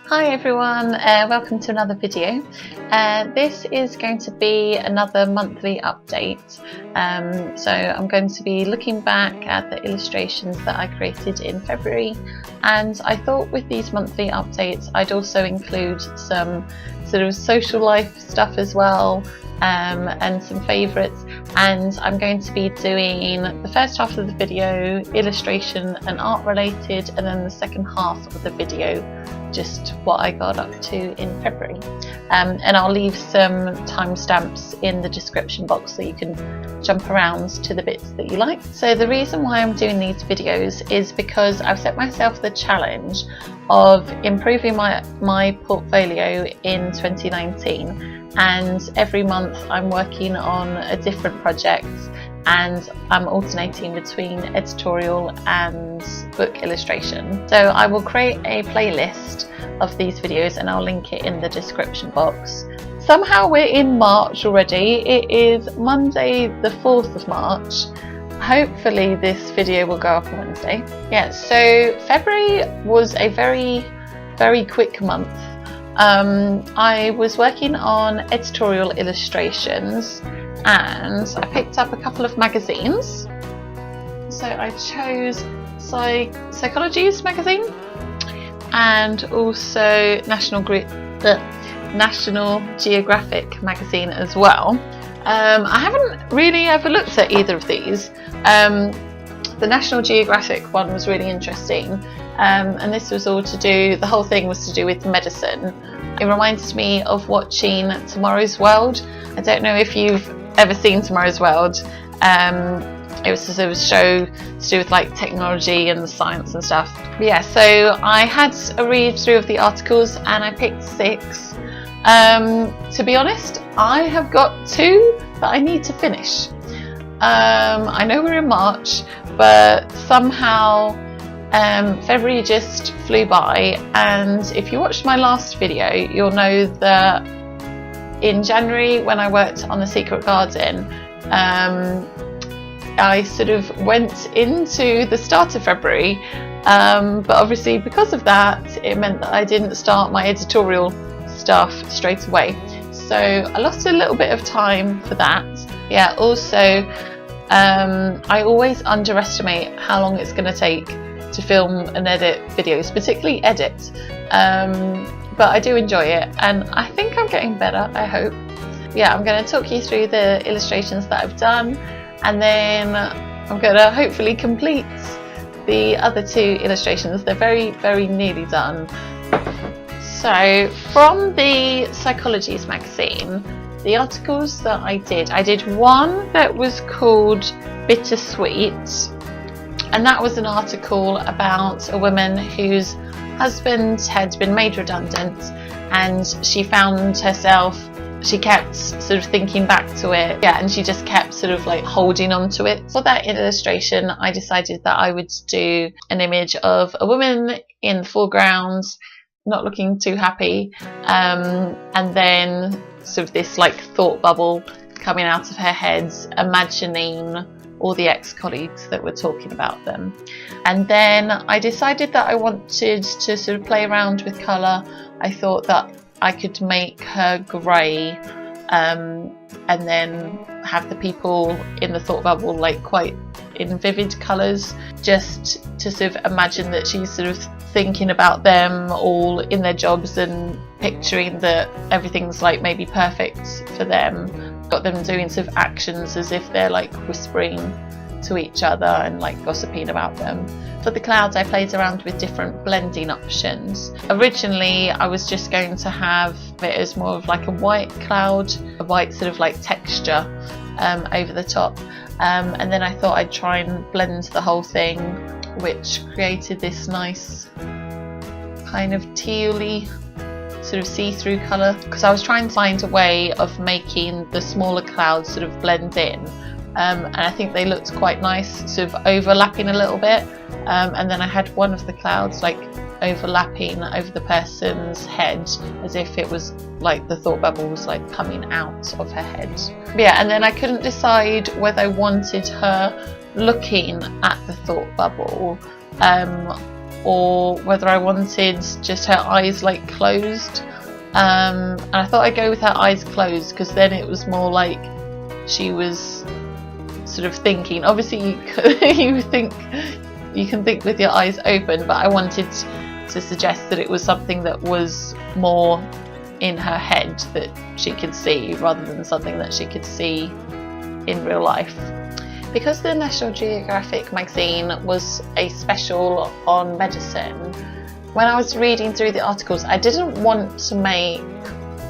Hi everyone, welcome to another video. This is going to be another monthly update. So I'm going to be looking back at the illustrations that I created in February, and I thought with these monthly updates I'd also include some sort of social life stuff as well, and some favourites. And I'm going to be doing the first half of the video illustration and art related, and then the second half of the video just what I got up to in February. And I'll leave some timestamps in the description box so you can jump around to the bits that you like. So the reason why I'm doing these videos is because I've set myself the challenge of improving my portfolio in 2019, and every month I'm working on a different project, and I'm alternating between editorial and book illustration. So I will create a playlist of these videos and I'll link it in the description box. Somehow we're in March already. It is Monday the 4th of March. Hopefully this video will go up on Wednesday. Yeah, so February was a very quick month. I was working on editorial illustrations and I picked up a couple of magazines. So I chose Psychology's magazine and also National Geographic magazine as well. I haven't really ever looked at either of these. The National Geographic one was really interesting, and this was all to do, the whole thing was to do with medicine. It reminds me of watching Tomorrow's World. I don't know if you've ever seen Tomorrow's World. It was sort of a show to do with like technology and the science and stuff. But yeah, so I had a read through of the articles and I picked 6. To be honest, I have got 2 that I need to finish. I know we're in March, but somehow February just flew by, and if you watched my last video you'll know that in January when I worked on the Secret Garden, I sort of went into the start of February, but obviously because of that it meant that I didn't start my editorial stuff straight away, so I lost a little bit of time for that. Yeah, also I always underestimate how long it's going to take to film and edit videos, particularly edit, but I do enjoy it and I think I'm getting better, I hope. Yeah, I'm going to talk you through the illustrations that I've done, and then I'm going to hopefully complete the other 2 illustrations. They're very nearly done. So from the Psychology's magazine, the articles that I did one that was called Bittersweet, and that was an article about a woman whose husband had been made redundant, and she found herself, she kept sort of thinking back to it, yeah, and she just kept sort of like holding on to it. For that illustration I decided that I would do an image of a woman in the foreground not looking too happy, and then sort of this like thought bubble coming out of her head, imagining all the ex-colleagues that were talking about them. And then I decided that I wanted to sort of play around with colour. I thought that I could make her grey, and then have the people in the thought bubble like quite in vivid colours, just to sort of imagine that she's sort of thinking about them all in their jobs and picturing that everything's like maybe perfect for them. Got them doing sort of actions as if they're like whispering to each other and like gossiping about them. For the clouds I played around with different blending options. Originally I was just going to have it as more of like a white cloud, a white sort of like texture over the top, and then I thought I'd try and blend the whole thing, which created this nice kind of tealy sort of see-through colour, because I was trying to find a way of making the smaller clouds sort of blend in, and I think they looked quite nice, sort of overlapping a little bit, and then I had one of the clouds like overlapping over the person's head as if it was like the thought bubble was like coming out of her head. But yeah, and then I couldn't decide whether I wanted her looking at the thought bubble or whether I wanted just her eyes like closed. And I thought I'd go with her eyes closed because then it was more like she was sort of thinking. Obviously you can think with your eyes open, but I wanted to suggest that it was something that was more in her head that she could see rather than something that she could see in real life. Because the National Geographic magazine was a special on medicine, when I was reading through the articles, I didn't want to make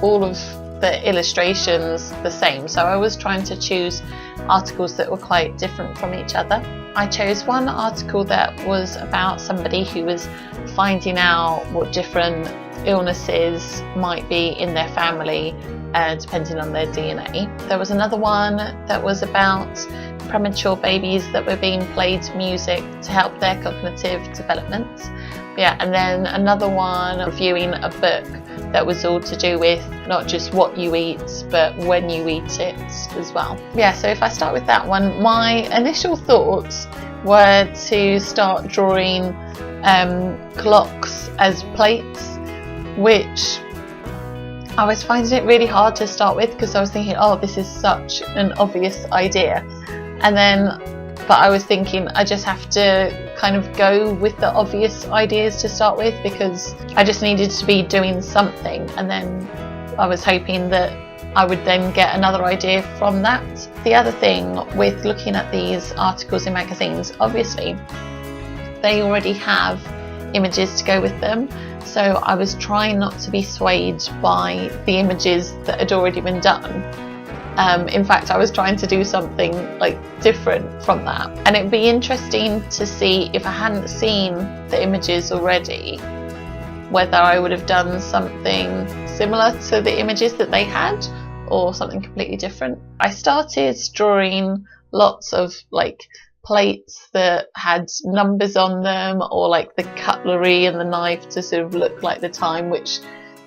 all of the illustrations the same, so I was trying to choose articles that were quite different from each other. I chose one article that was about somebody who was finding out what different illnesses might be in their family depending on their DNA. There was another one that was about premature babies that were being played music to help their cognitive development. Yeah, and then another one reviewing a book that was all to do with not just what you eat, but when you eat it as well. Yeah, so if I start with that one, my initial thoughts were to start drawing clocks as plates, which I was finding it really hard to start with because I was thinking, oh, this is such an obvious idea. But I was thinking I just have to kind of go with the obvious ideas to start with because I just needed to be doing something, and then I was hoping that I would then get another idea from that. The other thing with looking at these articles in magazines, obviously they already have images to go with them, so I was trying not to be swayed by the images that had already been done. In fact, I was trying to do something like different from that, and it'd be interesting to see if I hadn't seen the images already, whether I would have done something similar to the images that they had or something completely different. I started drawing lots of like plates that had numbers on them, or like the cutlery and the knife to sort of look like the time, which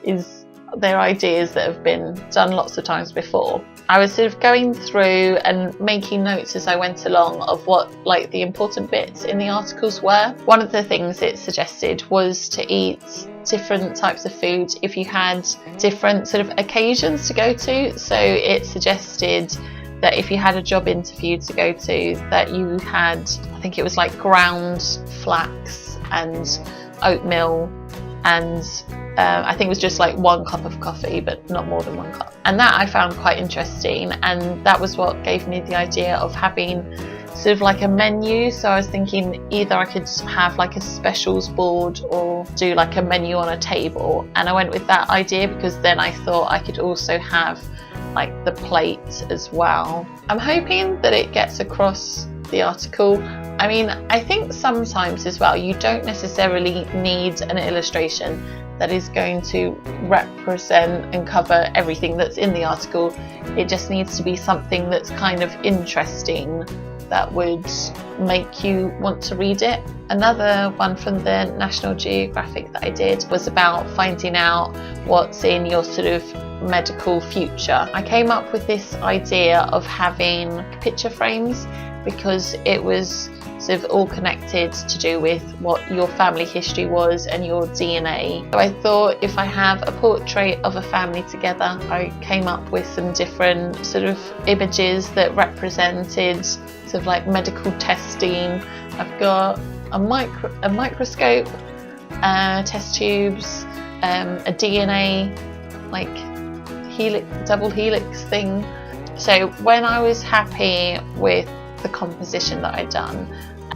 is their ideas that have been done lots of times before. I was sort of going through and making notes as I went along of what like the important bits in the articles were. One of the things it suggested was to eat different types of food if you had different sort of occasions to go to. So it suggested that if you had a job interview to go to, that you had, I think it was like ground flax and oatmeal, and I think it was just like 1 cup of coffee, but not more than 1 cup. And that I found quite interesting, and that was what gave me the idea of having sort of like a menu. So I was thinking either I could have like a specials board or do like a menu on a table, and I went with that idea because then I thought I could also have like the plate as well. I'm hoping that it gets across the article. I mean, I think sometimes as well you don't necessarily need an illustration that is going to represent and cover everything that's in the article. It just needs to be something that's kind of interesting that would make you want to read it. Another one from the National Geographic that I did was about finding out what's in your sort of medical future. I came up with this idea of having picture frames because it was sort of all connected to do with what your family history was and your DNA. So I thought if I have a portrait of a family together, I came up with some different sort of images that represented sort of like medical testing. I've got a microscope, test tubes, a DNA like double helix thing. So when I was happy with the composition that I'd done,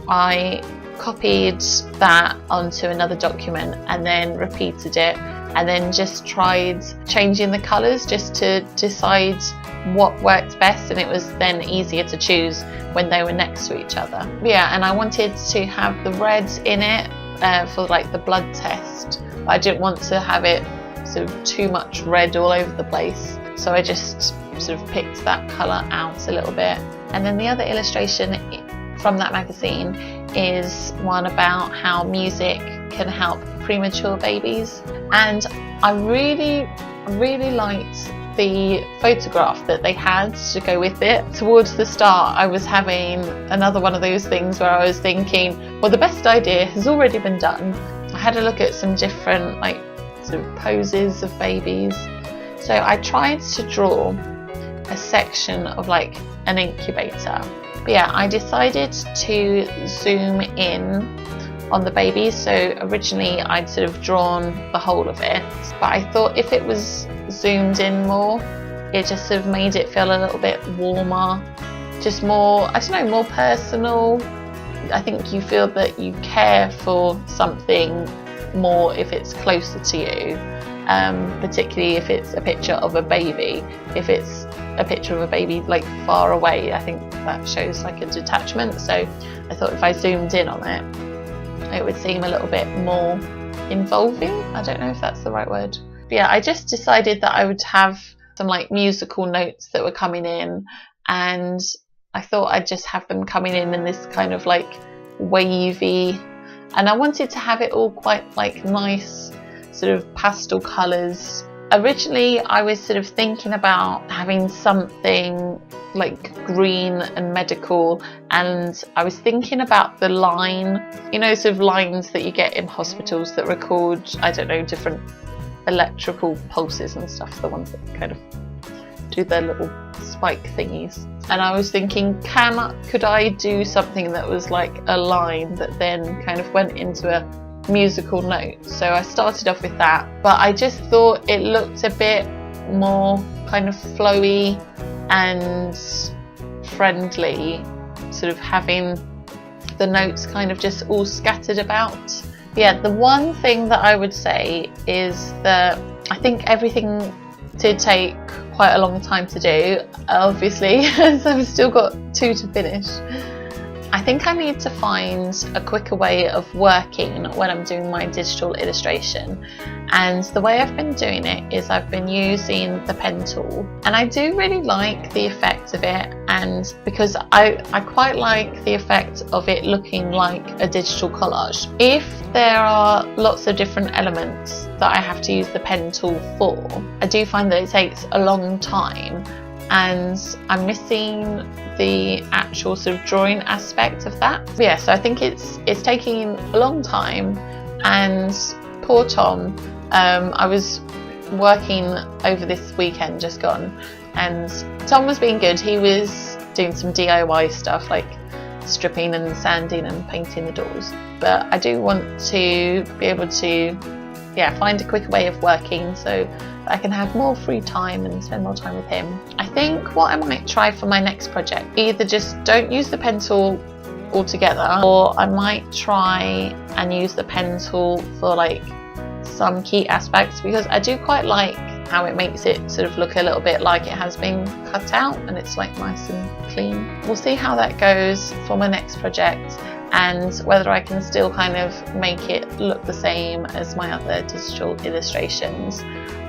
I copied that onto another document and then repeated it, and then just tried changing the colours just to decide what worked best, and it was then easier to choose when they were next to each other. Yeah, and I wanted to have the red in it for like the blood test, but I didn't want to have it sort of too much red all over the place, so I just sort of picked that colour out a little bit. And then the other illustration from that magazine is one about how music can help premature babies, and I really liked the photograph that they had to go with it. Towards the start, I was having another one of those things where I was thinking, well, the best idea has already been done. I had a look at some different like sort of poses of babies. So I tried to draw a section of like an incubator. But yeah, I decided to zoom in on the babies. So originally I'd sort of drawn the whole of it, but I thought if it was zoomed in more, it just sort of made it feel a little bit warmer, just more, I don't know, more personal. I think you feel that you care for something more if it's closer to you, particularly if it's a picture of a baby. If it's a picture of a baby like far away, I think that shows like a detachment. So I thought if I zoomed in on it, it would seem a little bit more involving. I don't know if that's the right word. But yeah, I just decided that I would have some like musical notes that were coming in, and I thought I'd just have them coming in this kind of like wavy, and I wanted to have it all quite like nice sort of pastel colours. Originally I was sort of thinking about having something like green and medical, and I was thinking about the line, you know, sort of lines that you get in hospitals that record, I don't know, different electrical pulses and stuff, the ones that kind of do their little spike thingies. And I was thinking, could I do something that was like a line that then kind of went into a musical note? So I started off with that, but I just thought it looked a bit more kind of flowy and friendly, sort of having the notes kind of just all scattered about. Yeah, the one thing that I would say is that I think everything did take quite a long time to do, obviously, so I've still got 2 to finish. I think I need to find a quicker way of working when I'm doing my digital illustration, and the way I've been doing it is I've been using the pen tool, and I do really like the effect of it, and because I quite like the effect of it looking like a digital collage. If there are lots of different elements that I have to use the pen tool for, I do find that it takes a long time, and I'm missing the actual sort of drawing aspect of that. But yeah, so I think it's taking a long time, and poor Tom, I was working over this weekend just gone, and Tom was being good. He was doing some DIY stuff like stripping and sanding and painting the doors, but I do want to be able to find a quicker way of working so that I can have more free time and spend more time with him. I think what I might try for my next project, either just don't use the pen tool altogether, or I might try and use the pen tool for like some key aspects, because I do quite like how it makes it sort of look a little bit like it has been cut out and it's like nice and clean. We'll see how that goes for my next project, and whether I can still kind of make it look the same as my other digital illustrations.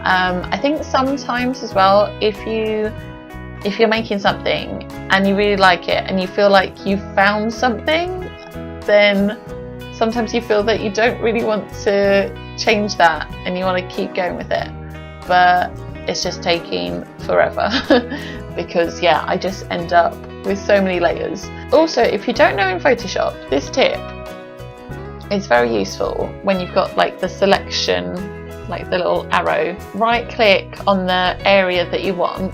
I think sometimes as well, if you're making something and you really like it and you feel like you've found something, then sometimes you feel that you don't really want to change that and you want to keep going with it, but it's just taking forever because I just end up with so many layers. Also, if you don't know in Photoshop, this tip is very useful when you've got like the selection, like the little arrow. Right click on the area that you want,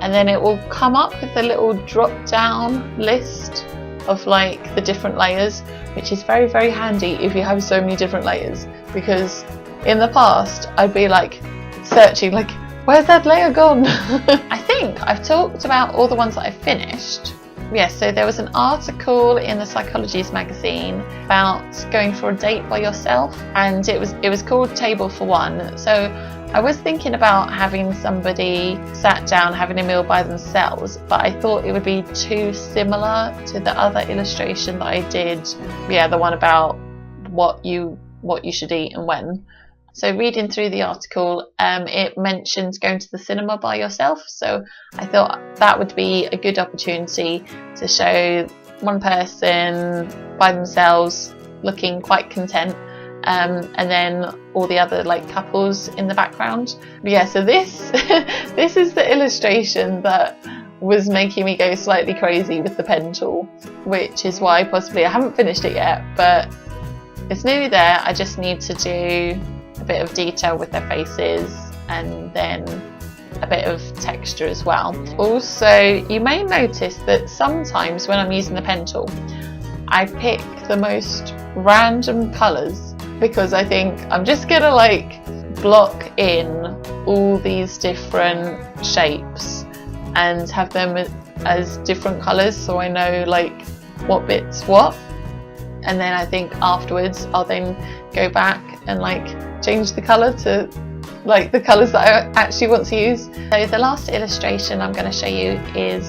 and then it will come up with a little drop down list of like the different layers, which is very, very handy if you have so many different layers, because in the past I'd be like searching like, where's that layer gone? I think I've talked about all the ones that I finished. So there was an article in the Psychologies magazine about going for a date by yourself, and it was called Table for One. So I was thinking about having somebody sat down having a meal by themselves, but I thought it would be too similar to the other illustration that I did, the one about what you should eat and when. So reading through the article, it mentions going to the cinema by yourself. So I thought that would be a good opportunity to show one person by themselves looking quite content, and then all the other like couples in the background. But yeah, so this this is the illustration that was making me go slightly crazy with the pen tool, which is why possibly I haven't finished it yet, but it's nearly there. I just need to do a bit of detail with their faces and then a bit of texture as well. Also, you may notice that sometimes when I'm using the pen tool, I pick the most random colours because I think I'm just gonna like block in all these different shapes and have them as different colours so I know like what bit's what, and then I think afterwards I'll then go back and like change the colour to like the colours that I actually want to use. So the last illustration I'm going to show you is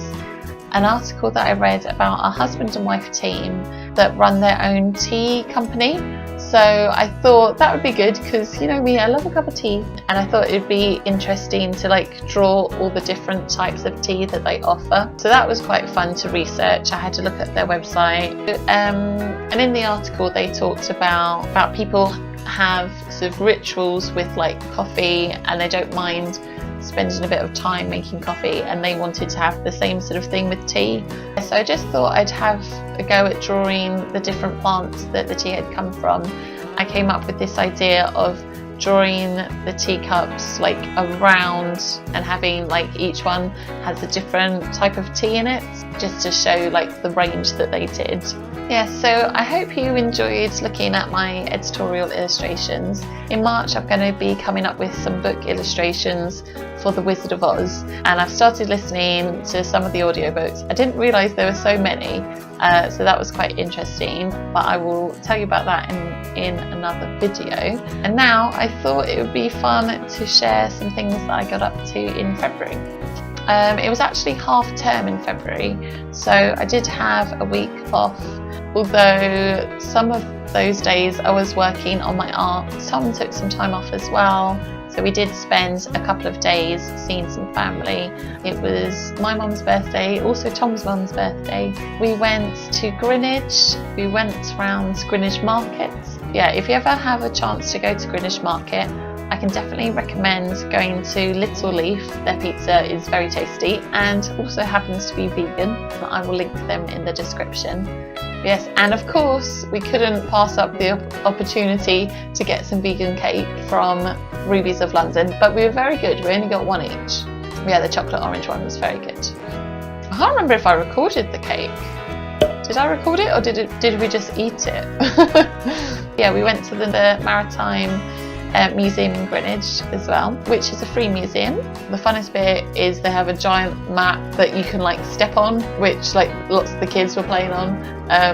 an article that I read about a husband and wife team that run their own tea company. So I thought that would be good because, you know me, I love a cup of tea, and I thought it'd be interesting to like draw all the different types of tea that they offer. So that was quite fun to research. I had to look at their website, and in the article they talked about people have sort of rituals with like coffee, and they don't mind spending a bit of time making coffee, and they wanted to have the same sort of thing with tea. So I just thought I'd have a go at drawing the different plants that the tea had come from. I came up with this idea of drawing the teacups like around and having like each one has a different type of tea in it, just to show like the range that they did. Yeah, so I hope you enjoyed looking at my editorial illustrations. In March I'm going to be coming up with some book illustrations for The Wizard of Oz, and I've started listening to some of the audiobooks. I didn't realise there were so many, so that was quite interesting, but I will tell you about that in another video. And now I thought it would be fun to share some things that I got up to in February. It was actually half term in February, so I did have a week off, although some of those days I was working on my art. Tom took some time off as well, so we did spend a couple of days seeing some family. It was my mum's birthday, also Tom's mum's birthday. We went to Greenwich, we went around Greenwich Market. Yeah, if you ever have a chance to go to Greenwich Market, I can definitely recommend going to Little Leaf. Their pizza is very tasty and also happens to be vegan. I will link them in the description. Yes, and of course we couldn't pass up the opportunity to get some vegan cake from Ruby's of London, but we were very good. We only got one each. Yeah, the chocolate orange one was very good. I can't remember if I recorded the cake. Did I record it, or did we just eat it? Yeah, we went to the Maritime Museum in Greenwich as well, which is a free museum. The funnest bit is they have a giant map that you can like step on, which like lots of the kids were playing on,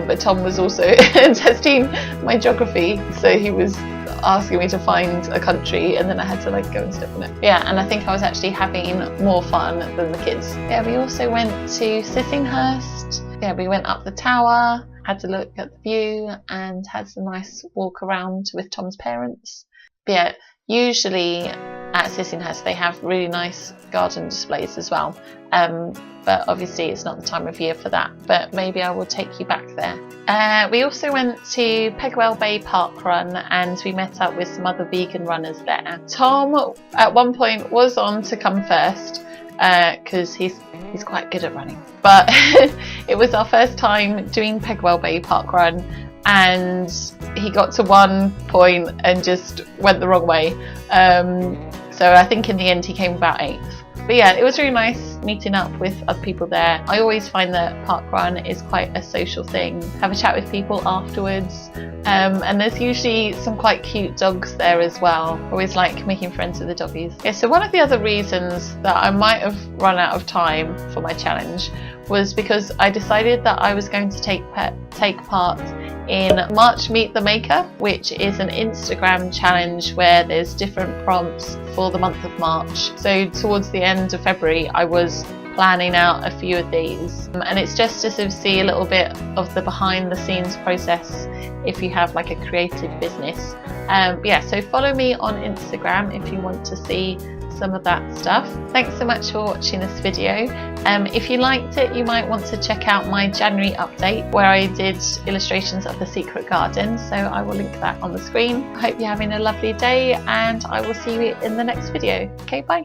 but Tom was also testing my geography, so he was asking me to find a country and then I had to like go and step on it. Yeah, and I think I was actually having more fun than the kids. Yeah, we also went to Sissinghurst. Yeah, we went up the tower, had to look at the view and had a nice walk around with Tom's parents. But yeah, usually at Sissinghurst they have really nice garden displays as well, but obviously it's not the time of year for that, but maybe I will take you back there. We also went to Pegwellbay parkrun and we met up with some other vegan runners there. Tom at one point was on to come first because he's quite good at running, but it was our first time doing Pegwellbay parkrun, and he got to one point and just went the wrong way, so I think in the end he came about 8th. But yeah, it was really nice meeting up with other people there. I always find that parkrun is quite a social thing. Have a chat with people afterwards, and there's usually some quite cute dogs there as well. Always like making friends with the doggies. Yeah, so one of the other reasons that I might have run out of time for my challenge was because I decided that I was going to take part in March Meet the Maker, which is an Instagram challenge where there's different prompts for the month of March. So towards the end of February I was planning out a few of these, and it's just to sort of see a little bit of the behind the scenes process if you have like a creative business. Yeah, so follow me on Instagram if you want to see some of that stuff. Thanks so much for watching this video. If you liked it, you might want to check out my January update where I did illustrations of the secret garden, so I will link that on the screen. I hope you're having a lovely day and I will see you in the next video. Okay, bye.